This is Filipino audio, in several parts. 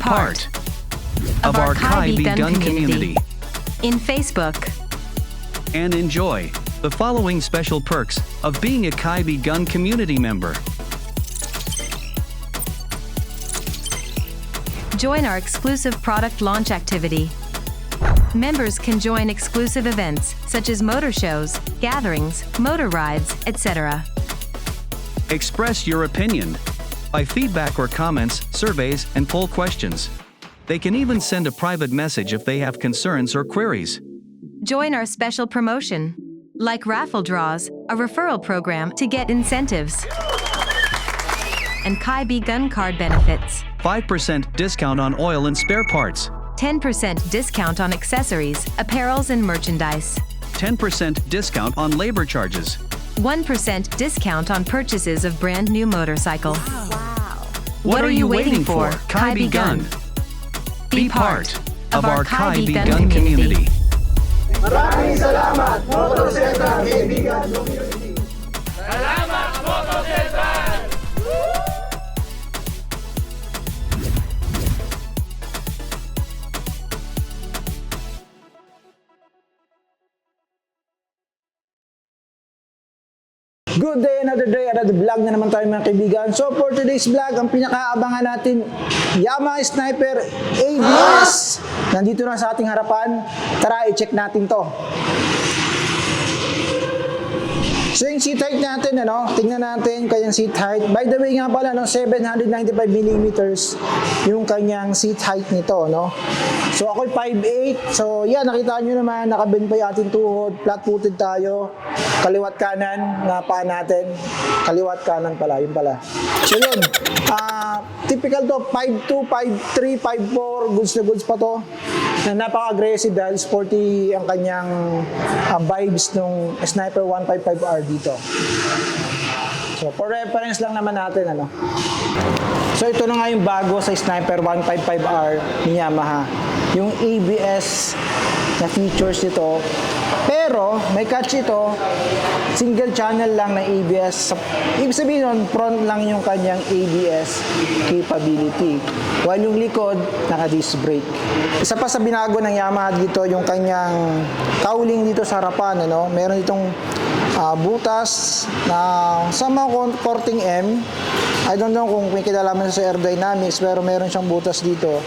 part of our Kaibi Gun community in Facebook. and enjoy the following special perks of being a Kaibi Gun community member. Join our exclusive product launch activity. Members can join exclusive events such as motor shows, gatherings, motor rides, etc. Express your opinion by feedback or comments, surveys, and poll questions. They can even send a private message if they have concerns or queries. Join our special promotion, like raffle draws, a referral program to get incentives, and Kaibi Gun card benefits. 5% discount on oil and spare parts. 10% discount on accessories, apparels, and merchandise. 10% discount on labor charges. 1% discount on purchases of brand new motorcycle. What are you waiting for? Kaibi Gun. Be part of our Kaibi Gun community. Maraming salamat, Motorcycle Kaibigan Community! Good day, another vlog na naman tayo mga kaibigan. So for today's vlog, ang pinakaabangan natin, Yamaha Sniper ABS. Nandito na sa ating harapan. Tara, i-check natin to. So yung seat height natin, tingnan natin kanyang seat height. By the way nga pala, 795mm yung kanyang seat height nito. So ako'y 5'8". So yan, nakita nyo naman, nakabend pa yung ating tuhod. Flat-footed tayo. Kaliwat kanan na paa natin. Kaliwat kanan pala, yun pala. So yun, typical to, 5'2", 5'3", 5'4", goods na goods pa to. Na napaka-aggressive dahil sporty ang kanyang vibes ng Sniper 155R dito. So for reference lang naman natin, So ito na nga yung bago sa Sniper 155R ni Yamaha. Yung ABS na features ito. Pero may catch ito, single channel lang na ABS. Ibig sabihin nun, front lang yung kanyang ABS capability. While yung likod, naka-disc brake. Isa pa sa binago ng Yamaha dito, yung kanyang cowling dito sa harapan. Meron itong butas na sa mga korting M. I don't know kung may kinalaman sa aerodynamics, pero meron siyang butas dito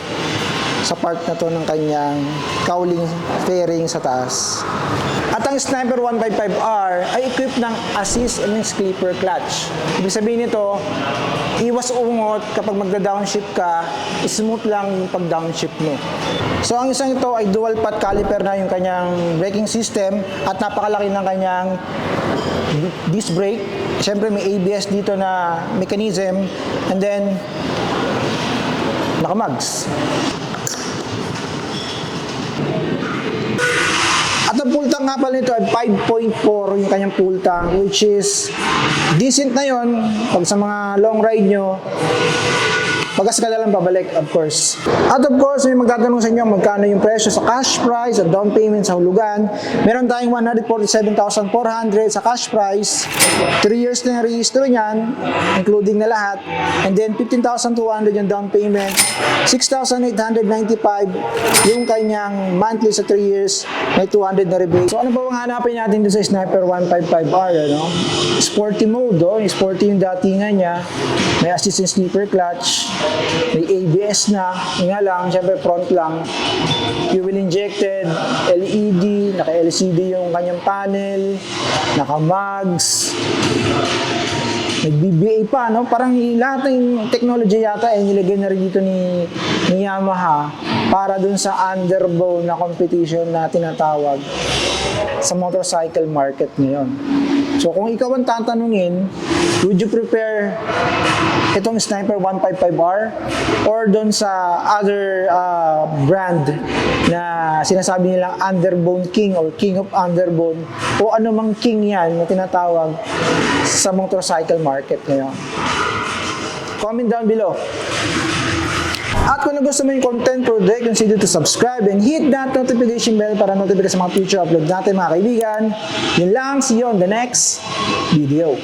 sa part na to ng kanyang cowling fairing sa taas. At ang Sniper 155R ay equipped ng assist and clipper clutch. Ibig sabihin nito, iwas ungot kapag magda-downshift ka, smooth lang yung pag-downshift mo. So ang isang ito ay dual path caliper na yung kanyang braking system at napakalaki ng kanyang disc brake. Siyempre may ABS dito na mechanism and then naka-mags. At ang full tank nga pala nito ay 5.4 yung kanyang full tank, which is decent na yun pag sa mga long ride nyo. Pagkas ka na lang babalik, of course. At of course, may magtatanong sa inyo magkano yung presyo sa cash price at down payment sa hulugan. Meron tayong 147,400 sa cash price. 3 years na yung rehistro niyan, including na lahat. And then 15,200 yung down payment. 6,895 yung kanyang monthly sa 3 years. May 200 na rebate. So ano ba ang hanapin natin dun sa Sniper 155R? Sporty mode. Sporty yung datingan niya. May assist and sleeper clutch. May ABS na, nga lang, syempre front lang. Fuel injected, LED, naka-LCD yung kanyang panel, naka-mags, may BBA pa, Parang lahat ng technology yata ay nilagay na rin dito ni Yamaha para dun sa underbone na competition na tinatawag sa motorcycle market ngayon. So kung ikaw ang tatanungin, would you prepare itong Sniper 155R or doon sa other brand na sinasabi nilang Underbone King or King of Underbone o anumang king yan na tinatawag sa motorcycle market ngayon? Comment down below. At kung nagustuhan mo yung content for today, consider to subscribe and hit that notification bell para notify ka sa mga future upload natin mga kaibigan. Yun lang, see you on the next video.